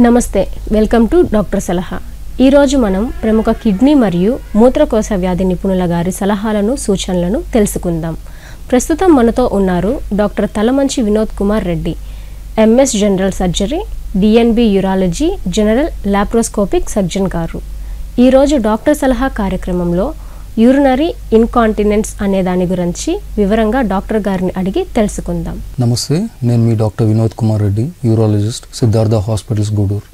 నమస్తే, welcome to doctor సలహా. ఈరోజు మనం ప్రముఖ కిడ్నీ మరియు మూత్రకోశ వ్యాధి నిపుణుల గారి సలహాలను సూచనలను తెలుసుకుందాం. ప్రస్తుతం మనతో ఉన్నారు doctor Talamanchi Vinod Kumar Reddy, MS general surgery, DNB urology, general laparoscopic surgeon గారు. ఈరోజు డాక్టర్ సలహా కార్యక్రమంలో యూరినరీ ఇన్కాంటినెన్స్ అనే దాని గురించి వివరంగా డాక్టర్ గారిని అడిగి తెలుసుకుందాం. నమస్తే, నేను మీ doctor Vinod Kumar Reddy, urologist, Siddhartha hospitals, Gudur.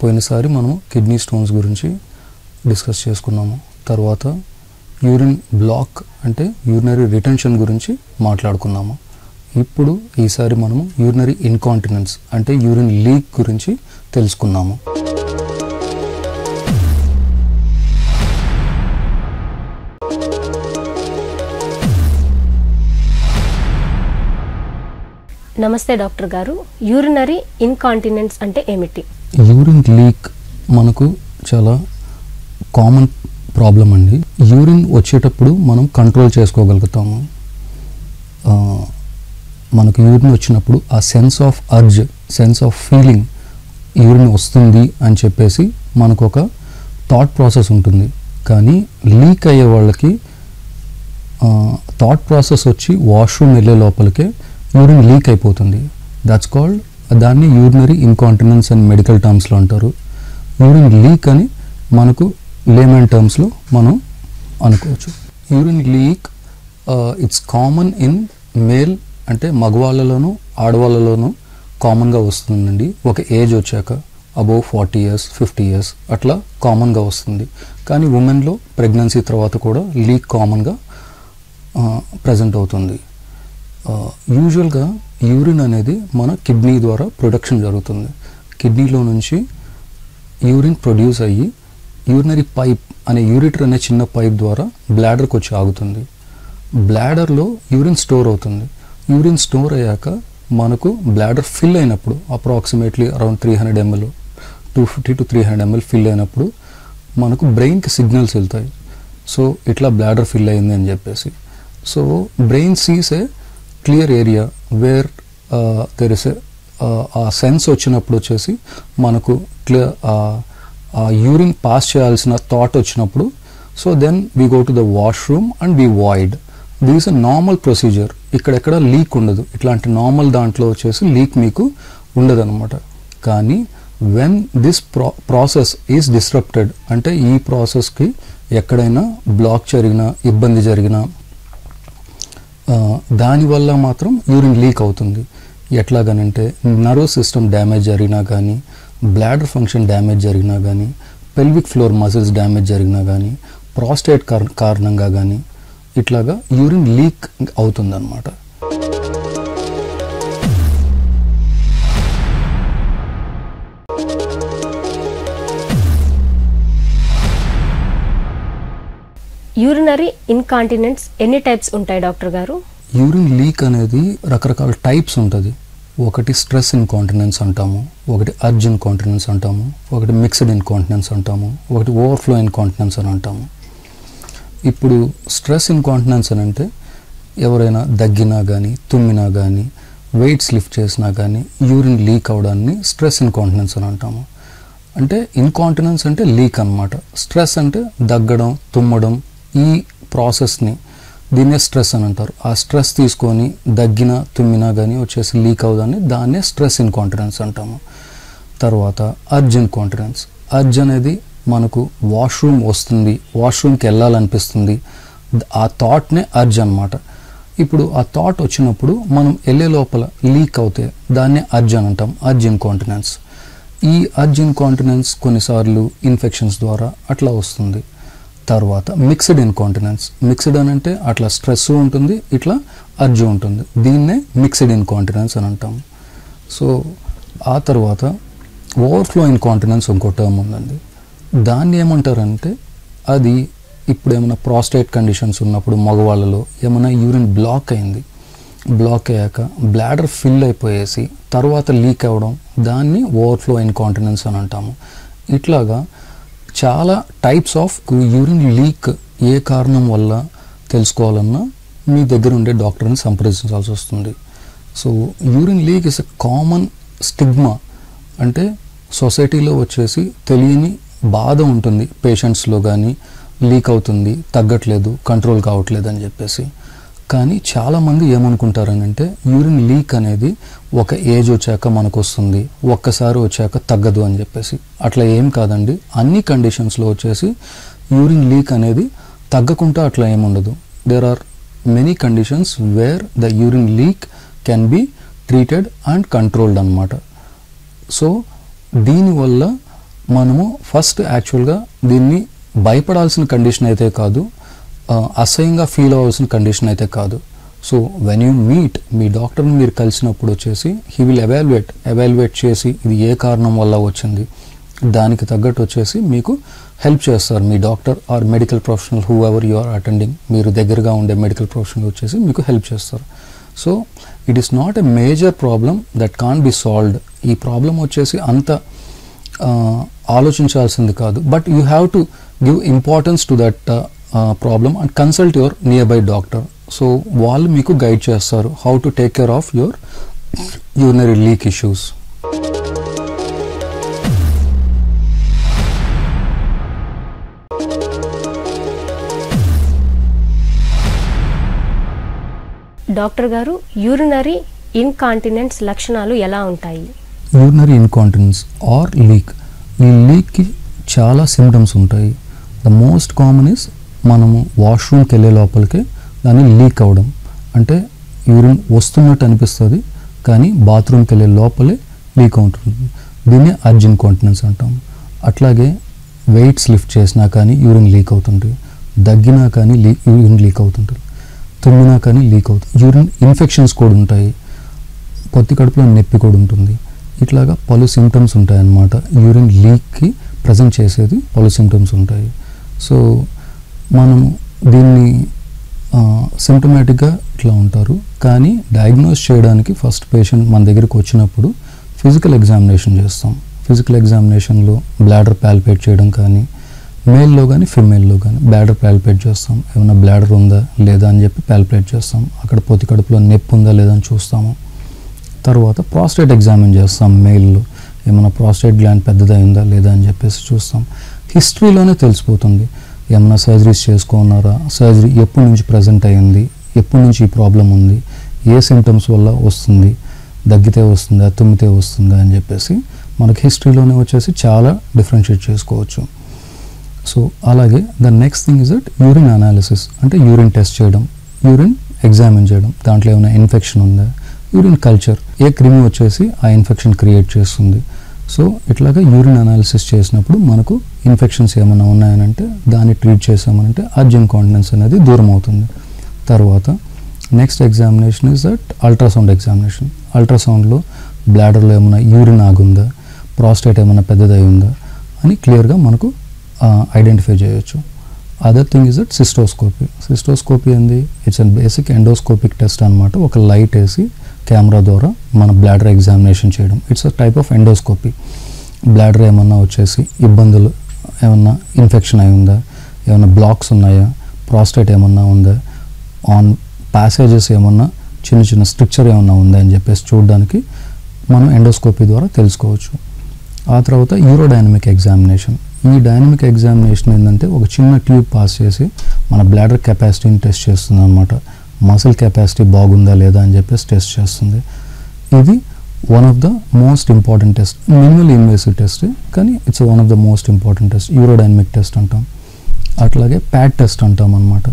పోయినసారి మనం కిడ్నీ స్టోన్స్ గురించి డిస్కస్ చేసుకున్నాము. తర్వాత యూరిన్ బ్లాక్ అంటే యూరినరీ రిటెన్షన్ గురించి మాట్లాడుకున్నాము. ఇప్పుడు ఈసారి మనము యూరినరీ ఇన్కాంటినెన్స్ అంటే యూరిన్ లీక్ గురించి తెలుసుకున్నాము. నమస్తే డాక్టర్ గారు, యూరినరీ ఇన్కాంటినెన్స్ అంటే ఏమిటి? యూరిన్ లీక్ మనకు చాలా కామన్ ప్రాబ్లం అండి. యూరిన్ వచ్చేటప్పుడు మనం కంట్రోల్ చేసుకోగలుగుతాము. మనకు యూరిన్ వచ్చినప్పుడు ఆ సెన్స్ ఆఫ్ ఫీలింగ్ యూరిన్ వస్తుంది అని చెప్పేసి మనకు ఒక థాట్ ప్రాసెస్ ఉంటుంది. కానీ లీక్ అయ్యే వాళ్ళకి థాట్ ప్రాసెస్ వచ్చి వాష్రూమ్ వెళ్ళే లోపలికే యూరిన్ లీక్ అయిపోతుంది. దట్స్ కాల్డ్, దాన్ని యూరినరీ ఇన్కాంటినెన్స్ అని మెడికల్ టర్మ్స్లో అంటారు. యూరిన్ లీక్ అని మనకు లేమన్ టర్మ్స్లో మనం అనుకోవచ్చు. Urine leak it's common in male, అంటే మగవాళ్ళలోనూ ఆడవాళ్ళలోనూ కామన్గా వస్తుందండి. ఒక ఏజ్ వచ్చాక అబోవ్ 40 years 50 years అట్లా కామన్గా వస్తుంది. కానీ ఉమెన్లో ప్రెగ్నెన్సీ తర్వాత కూడా లీక్ కామన్గా ప్రజెంట్ అవుతుంది. యూజువల్గా యూరిన్ అనేది మన కిడ్నీ ద్వారా ప్రొడక్షన్ జరుగుతుంది. కిడ్నీలో నుంచి యూరిన్ ప్రొడ్యూస్ అయ్యి యూరినరీ పైప్ అనే యూరిటర్ అనే చిన్న పైప్ ద్వారా బ్లాడర్కి వచ్చి ఆగుతుంది. బ్లాడర్లో యూరిన్ స్టోర్ అవుతుంది. యూరిన్ స్టోర్ అయ్యాక మనకు బ్లాడర్ ఫిల్ అయినప్పుడు approximately around 300 ml 250 to 300 ml fill అయినప్పుడు మనకు బ్రెయిన్కి సిగ్నల్స్ వెళ్తాయి. సో ఇట్లా బ్లాడర్ ఫిల్ అయింది అని చెప్పేసి. So brain sees a clear area where there is a sense వచ్చినప్పుడు వచ్చేసి మనకు క్లియర్ ఆ యూరిన్ పాస్ చేయాల్సిన థాట్ వచ్చినప్పుడు, so then we go to the washroom and we void. This a normal procedure. ఇక్కడెక్కడ లీక్ ఉండదు. ఇట్లాంటి నార్మల్ దాంట్లో వచ్చేసి లీక్ మీకు ఉండదు అనమాట. కానీ when this process is disrupted, అంటే ఈ ప్రాసెస్కి ఎక్కడైనా బ్లాక్ జరిగినా, ఇబ్బంది జరిగినా, దానివల్ల మాత్రం యూరిన్ లీక్ అవుతుంది. ఎట్లాగనంటే నర్వస్ సిస్టమ్ డ్యామేజ్ జరిగినా కానీ, బ్లాడర్ ఫంక్షన్ డ్యామేజ్ జరిగినా కానీ, పెల్విక్ ఫ్లోర్ మజిల్స్ డ్యామేజ్ జరిగినా కానీ, ప్రాస్టేట్ కారణంగా కానీ ఇట్లాగా యూరిన్ లీక్ అవుతుందన్నమాట. యూరినరీ ఇన్కాంటినెన్స్ ఎన్ని టైప్స్ ఉంటాయి డాక్టర్ గారు? యూరిన్ లీక్ అనేది రకరకాల టైప్స్ ఉంటుంది. ఒకటి స్ట్రెస్ ఇన్కాంటినెన్స్ అంటాము, ఒకటి అర్జ్ ఇన్కాంటినెన్స్ అంటాము, ఒకటి మిక్స్డ్ ఇన్కాంటినెన్స్ అంటాము, ఒకటి ఓవర్ఫ్లో ఇన్కాంటినెన్స్ అని అంటాము. ఇప్పుడు స్ట్రెస్ ఇన్కాంటినెన్స్ అని అంటే ఎవరైనా దగ్గినా కానీ, తుమ్మినా కానీ, వెయిట్స్ లిఫ్ట్ చేసినా కానీ యూరిన్ లీక్ అవడాన్ని స్ట్రెస్ ఇన్కాంటినెన్స్ అని అంటాము. అంటే ఇన్కాంటినెన్స్ అంటే లీక్ అన్నమాట. స్ట్రెస్ అంటే దగ్గడం, తుమ్మడం, ఈ ప్రాసెస్ని దీన్నే స్ట్రెస్ అని అంటారు. ఆ స్ట్రెస్ తీసుకొని దగ్గినా, తుమ్మినా కానీ వచ్చేసి లీక్ అవుదాన్ని దాన్నే స్ట్రెస్ ఇన్కాంటినెన్స్ అంటాము. తర్వాత అర్జ్ ఇన్కాంటినెన్స్. అర్జ్ అనేది మనకు వాష్రూమ్ వస్తుంది, వాష్రూమ్కి వెళ్ళాలనిపిస్తుంది, ఆ థాట్నే అర్జ్ అనమాట. ఇప్పుడు ఆ థాట్ వచ్చినప్పుడు మనం వెళ్ళే లోపల లీక్ అవుతే దాన్నే అర్జ్ అని అంటాం, అర్జ్ ఇన్కాంటినెన్స్. ఈ అర్జ్ ఇన్కాంటినెన్స్ కొన్నిసార్లు ఇన్ఫెక్షన్స్ ద్వారా అట్లా వస్తుంది. తర్వాత మిక్స్డ్ ఇన్కాంటినెన్స్. మిక్స్డ్ అని అంటే అట్లా స్ట్రెస్ ఉంటుంది, ఇట్లా అర్జ్ ఉంటుంది, దీన్నే మిక్స్డ్ ఇన్కాంటినెన్స్ అని అంటాం. సో ఆ తర్వాత ఓవర్ఫ్లో ఇన్కాంటినెన్స్ ఇంకో టర్మ్ ఉందండి. దాన్ని ఏమంటారంటే, అది ఇప్పుడు ఏమైనా ప్రాస్టేట్ కండిషన్స్ ఉన్నప్పుడు మగవాళ్ళలో ఏమైనా యూరిన్ బ్లాక్ అయింది, బ్లాక్ అయ్యాక బ్లాడర్ ఫిల్ అయిపోయేసి తర్వాత లీక్ అవ్వడం, దాన్ని ఓవర్ఫ్లో ఇన్కాంటినెన్స్ అని అంటాము. ఇట్లాగా చాలా టైప్స్ ఆఫ్ యూరిన్ లీక్ ఏ కారణం వల్ల తెలుసుకోవాలన్నా మీ దగ్గర ఉండే డాక్టర్ని సంప్రదించాల్సి వస్తుంది. So urine leak is a common stigma, అంటే సొసైటీలో వచ్చేసి తెలియని బాధ ఉంటుంది పేషెంట్స్లో, కానీ లీక్ అవుతుంది, తగ్గట్లేదు, కంట్రోల్ కావట్లేదు అని చెప్పేసి. కానీ చాలామంది ఏమనుకుంటారని అంటే యూరిన్ లీక్ అనేది ఒక ఏజ్ వచ్చాక మనకు వస్తుంది, ఒక్కసారి వచ్చాక తగ్గదు అని చెప్పేసి. అట్లా ఏం కాదండి. అన్ని కండిషన్స్లో వచ్చేసి యూరిన్ లీక్ అనేది తగ్గకుండా అట్లా ఏముండదు. There are many conditions where the urine leak can be treated and controlled అన్నమాట. సో దీనివల్ల మనము ఫస్ట్ యాక్చువల్గా దీన్ని భయపడాల్సిన కండిషన్ అయితే కాదు, అసహ్యంగా ఫీల్ అవ్వాల్సిన కండిషన్ అయితే కాదు. So when you meet me డాక్టర్ని మీరు కలిసినప్పుడు వచ్చేసి హీ విల్ ఎవాల్యుయేట్ చేసి ఇది ఏ కారణం వల్ల వచ్చింది, దానికి తగ్గట్టు వచ్చేసి మీకు హెల్ప్ చేస్తారు. మీ doctor or medical professional whoever you are attending, మీరు దగ్గరగా ఉండే మెడికల్ ప్రొఫెషనల్ వచ్చేసి మీకు హెల్ప్ చేస్తారు. So it is not a major problem that can be solved. ఈ ప్రాబ్లం వచ్చేసి అంత ఆలోచించాల్సింది కాదు. But you have to give importance to that problem and consult your nearby doctor. So వాళ్ళు మీకు గైడ్ చేస్తారు how to take care of your urinary leak issues. Doctor గారు, urinary incontinence లక్షణాలు ఎలా ఉంటాయి? యూరినరీ ఇన్కాంటినెన్స్ ఆర్ లీక్, ఈ లీక్కి చాలా symptoms ఉంటాయి. ద మోస్ట్ కామన్ ఇస్ మనము వాష్రూమ్కి వెళ్ళే లోపలికే దాన్ని లీక్ అవ్వడం, అంటే యూరిన్ వస్తున్నట్టు అనిపిస్తుంది కానీ బాత్రూమ్కి వెళ్ళే లోపలే లీక్ అవుతుంది. దీన్ని అర్జ్ ఇన్కాంటినెన్స్ అంటాం. అట్లాగే వెయిట్స్ లిఫ్ట్ చేసినా కానీ యూరిన్ లీక్ అవుతుంది, దగ్గినా కానీ యూరిన్ లీక్ అవుతుంటుంది, తుమ్మినా కానీ లీక్ అవుతుంది. యూరిన్ ఇన్ఫెక్షన్స్ కూడా ఉంటాయి, పొత్తి కడుపులో నొప్పి కూడా ఉంటుంది. ఇట్లాగా పలు సిమ్టమ్స్ ఉంటాయి అన్నమాట. యూరిన్ లీక్కి ప్రజెంట్ చేసేది పలు సిమ్టమ్స్ ఉంటాయి. సో మనము దీన్ని సిమ్టమాటిక్గా ఇట్లా ఉంటారు. కానీ డయాగ్నోస్ చేయడానికి ఫస్ట్ పేషెంట్ మన దగ్గరికి వచ్చినప్పుడు ఫిజికల్ ఎగ్జామినేషన్ చేస్తాం. ఫిజికల్ ఎగ్జామినేషన్లో బ్లాడర్ పాల్పేట్ చేయడం కానీ, మేల్లో కానీ ఫిమేల్లో కానీ బ్లాడర్ పాల్పేట్ చేస్తాం. ఏమైనా బ్లాడర్ ఉందా లేదా అని చెప్పి పాల్పేట్ చేస్తాం. అక్కడ పొత్తి కడుపులో నొప్పి ఉందా లేదా అని చూస్తాము. తర్వాత ప్రాస్టేట్ ఎగ్జామిన్ చేస్తాం. మెయిల్లో ఏమైనా ప్రాస్టేట్ గ్లాండ్ పెద్దదైందా లేదా అని చెప్పేసి చూస్తాం. హిస్టరీలోనే తెలిసిపోతుంది ఏమైనా సర్జరీస్ చేసుకున్నారా, సర్జరీ ఎప్పటి నుంచి ప్రజెంట్ అయ్యింది, ఎప్పటి నుంచి ఈ ప్రాబ్లం ఉంది, ఏ సిమ్టమ్స్ వల్ల వస్తుంది, దగ్గితే వస్తుందా తుమ్మితే వస్తుందా అని చెప్పేసి మనకి హిస్టరీలోనే వచ్చేసి చాలా డిఫరెన్షియేట్ చేసుకోవచ్చు. సో అలాగే the next thing is that urine analysis, అంటే యూరిన్ టెస్ట్ చేయడం, యూరిన్ ఎగ్జామిన్ చేయడం, దాంట్లో ఏమైనా ఇన్ఫెక్షన్ ఉందా, యూరిన్ కల్చర్, ఏ క్రిమి వచ్చేసి ఆ ఇన్ఫెక్షన్ క్రియేట్ చేస్తుంది. సో ఇట్లాగా యూరిన్ అనాలిసిస్ చేసినప్పుడు మనకు ఇన్ఫెక్షన్స్ ఏమైనా ఉన్నాయనంటే దాన్ని ట్రీట్ చేసామనంటే అర్జ్ ఇన్కాంటినెన్స్ అనేది దూరం అవుతుంది. తర్వాత next examination is that ultrasound examination. అల్ట్రాసౌండ్లో బ్లాడర్లో ఏమైనా యూరిన్ ఆగుందా, ప్రాస్టేట్ ఏమైనా పెద్దదై ఉందా అని క్లియర్గా మనకు ఐడెంటిఫై చేయొచ్చు. Other thing is that cystoscopy. Cystoscopy ఏంది, it's an basic endoscopic test అనమాట. ఒక లైట్ వేసి కెమెరా ద్వారా మన బ్లాడర్ ఎగ్జామినేషన్ చేయడం. It's a type of endoscopy. Bladder ఏమన్నా వచ్చేసి ఇబ్బందులు, ఏమన్నా ఇన్ఫెక్షన్ అయి ఉందా, ఏమన్నా బ్లాక్స్ ఉన్నాయా, ప్రాస్టేట్ ఏమన్నా ఉందా, ఆన్ ప్యాసేజెస్ ఏమన్నా చిన్న చిన్న స్ట్రక్చర్ ఏమన్నా ఉందా అని చెప్పేసి చూడడానికి మనం ఎండోస్కోపీ ద్వారా తెలుసుకోవచ్చు. ఆ తర్వాత యూరోడైనమిక్ ఎగ్జామినేషన్. ఈ డైనమిక్ ఎగ్జామినేషన్ ఏంటంటే ఒక చిన్న ట్యూబ్ పాస్ చేసి మన బ్లాడర్ కెపాసిటీని టెస్ట్ చేస్తుంది అనమాట. మసిల్ కెపాసిటీ బాగుందా లేదా అని చెప్పేసి టెస్ట్ చేస్తుంది. ఇది one of the most important test, minimal invasive test, కానీ it's one of the most important test, urodynamic test అంటాం. అట్లాగే ప్యాడ్ టెస్ట్ అంటాం అనమాట.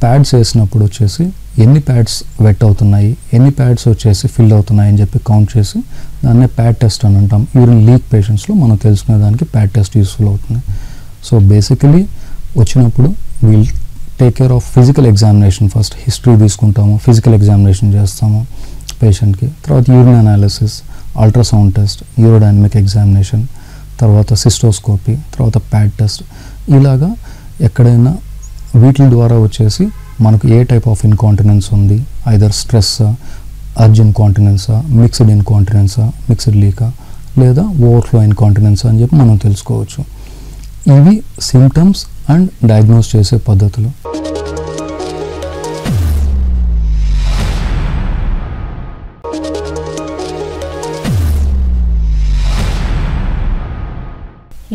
ప్యాడ్స్ వేసినప్పుడు వచ్చేసి ఎన్ని ప్యాడ్స్ వెట్ అవుతున్నాయి, ఎన్ని ప్యాడ్స్ వచ్చేసి ఫిల్ అవుతున్నాయి అని చెప్పి కౌంట్ చేసి దాన్నే ప్యాడ్ టెస్ట్ అని అంటాం. యూరిన్ లీక్ పేషెంట్స్లో మనం తెలుసుకునే దానికి ప్యాడ్ టెస్ట్ యూస్ఫుల్ అవుతుంది. సో బేసికలీ వచ్చినప్పుడు we'll take care of physical examination. First history తీసుకుంటాము, ఫిజికల్ ఎగ్జామినేషన్ చేస్తాము పేషెంట్కి, తర్వాత urine analysis, ultrasound test, urodynamic examination, తర్వాత సిస్టోస్కోపీ, తర్వాత ప్యాడ్ టెస్ట్. ఇలాగా ఎక్కడైనా వీటి ద్వారా వచ్చేసి మనకు ఏ టైప్ ఆఫ్ ఇన్కాంటినెన్స్ ఉంది, ఐదర్ స్ట్రెస్సా, అర్జ్ ఇన్కాంటినెన్సా, మిక్స్డ్ ఇన్కాంటినెన్సా, మిక్స్డ్ లీకా, లేదా ఓవర్ఫ్లో ఇన్కాంటినెన్సా అని చెప్పి మనం తెలుసుకోవచ్చు. ఇవి సిమ్టమ్స్ అండ్ డయాగ్నోస్ చేసే పద్ధతులు.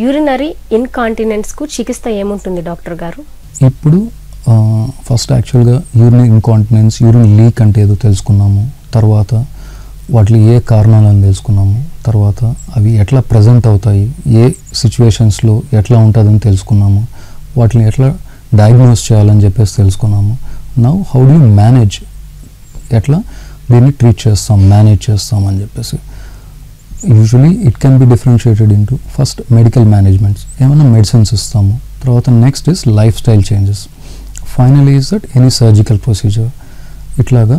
యూరినరీ ఇన్కాంటినెన్స్కు చికిత్స ఏముంటుంది డాక్టర్ గారు? ఇప్పుడు ఫస్ట్ యాక్చువల్గా యూరిన్ ఇన్కాంటినెన్స్, యూరిన్ లీక్ అంటే ఏదో తెలుసుకున్నాము. తర్వాత వాటిలో ఏ కారణాలని తెలుసుకున్నాము. తర్వాత అవి ఎట్లా ప్రజెంట్ అవుతాయి, ఏ సిచ్యువేషన్స్లో ఎట్లా ఉంటుందని తెలుసుకున్నాము. వాటిని ఎట్లా డయాగ్నోస్ చేయాలని చెప్పేసి తెలుసుకున్నాము. Now how do you manage, ఎట్లా దీన్ని ట్రీట్ చేస్తాం, మేనేజ్ చేస్తాం అని చెప్పేసి. Usually it can be differentiated into first medical managements, ఏమైనా మెడిసిన్స్ ఇస్తాము. తర్వాత next is life style changes. Final is that any surgical procedure. ఇట్లాగా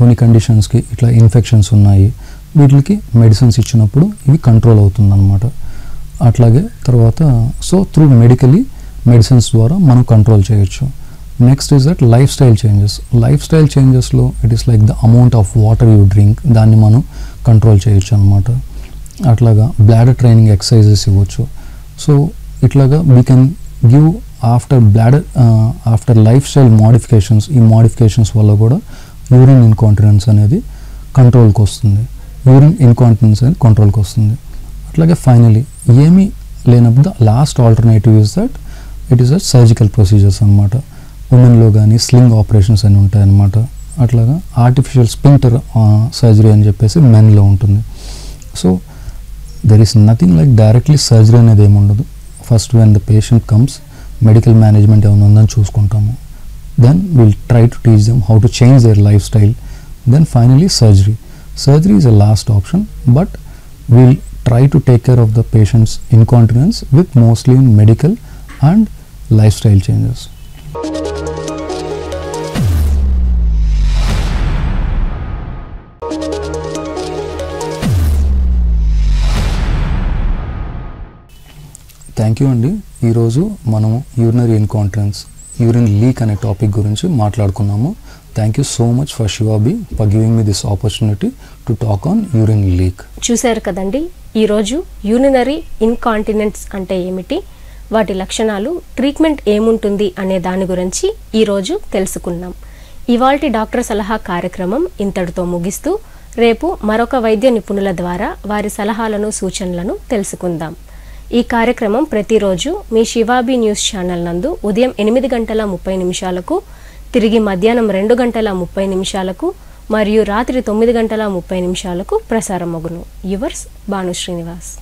కొన్ని కండిషన్స్కి ఇట్లా ఇన్ఫెక్షన్స్ ఉన్నాయి, వీటికి మెడిసిన్స్ ఇచ్చినప్పుడు ఇవి కంట్రోల్ అవుతుందన్నమాట. అట్లాగే తర్వాత సో త్రూ మెడిసిన్స్ ద్వారా మనం కంట్రోల్ చేయొచ్చు. Next is that lifestyle changes. Lifestyle చేంజెస్లో it is like the amount of water you drink, దాన్ని మనం కంట్రోల్ చేయొచ్చు అనమాట. అట్లాగా బ్లాడర్ ట్రైనింగ్ ఎక్సర్సైజెస్ ఇవ్వచ్చు. సో ఇట్లాగా we can give after lifestyle modifications. ఈ మోడిఫికేషన్స్ వల్ల కూడా యూరిన్ ఇన్కాంటినెన్స్ అనేది కంట్రోల్కి వస్తుంది. అట్లాగే ఫైనలీ ఏమీ లేనప్పుడు last alternative is that it is that surgical procedures అనమాట. ఉమెన్లో కానీ స్లింగ్ ఆపరేషన్స్ అని ఉంటాయి అన్నమాట. అట్లాగా ఆర్టిఫిషియల్ స్పింక్టర్ సర్జరీ అని చెప్పేసి మెన్లో ఉంటుంది. So there is nothing like directly surgery అనేది ఏముండదు. First when the patient comes, medical management ఏమైనా ఉందని చూసుకుంటాము. Then will try to teach them how to change their lifestyle. Then finally surgery. Surgery is a last option, but we'll try to take care of the patient's incontinence with mostly medical and lifestyle changes. Thank you అండి. ఈరోజు మనము urinary incontinence, urine leak అనే topic గురించి మాట్లాడుకున్నాము. Thank you so much for శివాబి for giving me this opportunity to talk on urine leak. చూశారు కదండి, ఈరోజు యూరినరీ ఇన్కాంటినెన్స్ అంటే ఏమిటి, వాటి లక్షణాలు, ట్రీట్మెంట్ ఏముంటుంది అనే దాని గురించి ఈరోజు తెలుసుకున్నాం. ఇవాల్టి డాక్టర్ సలహా కార్యక్రమం ఇంతటితో ముగిస్తూ రేపు మరొక వైద్య నిపుణుల ద్వారా వారి సలహాలను, సూచనలను తెలుసుకుందాం. ఈ కార్యక్రమం ప్రతిరోజు మీ శివాబి న్యూస్ ఛానల్ నందు ఉదయం 8:30 తిరిగి మధ్యాహ్నం 2:30 మరియు రాత్రి 9:30 ప్రసారమగును. యువర్స్ భాను శ్రీనివాస్.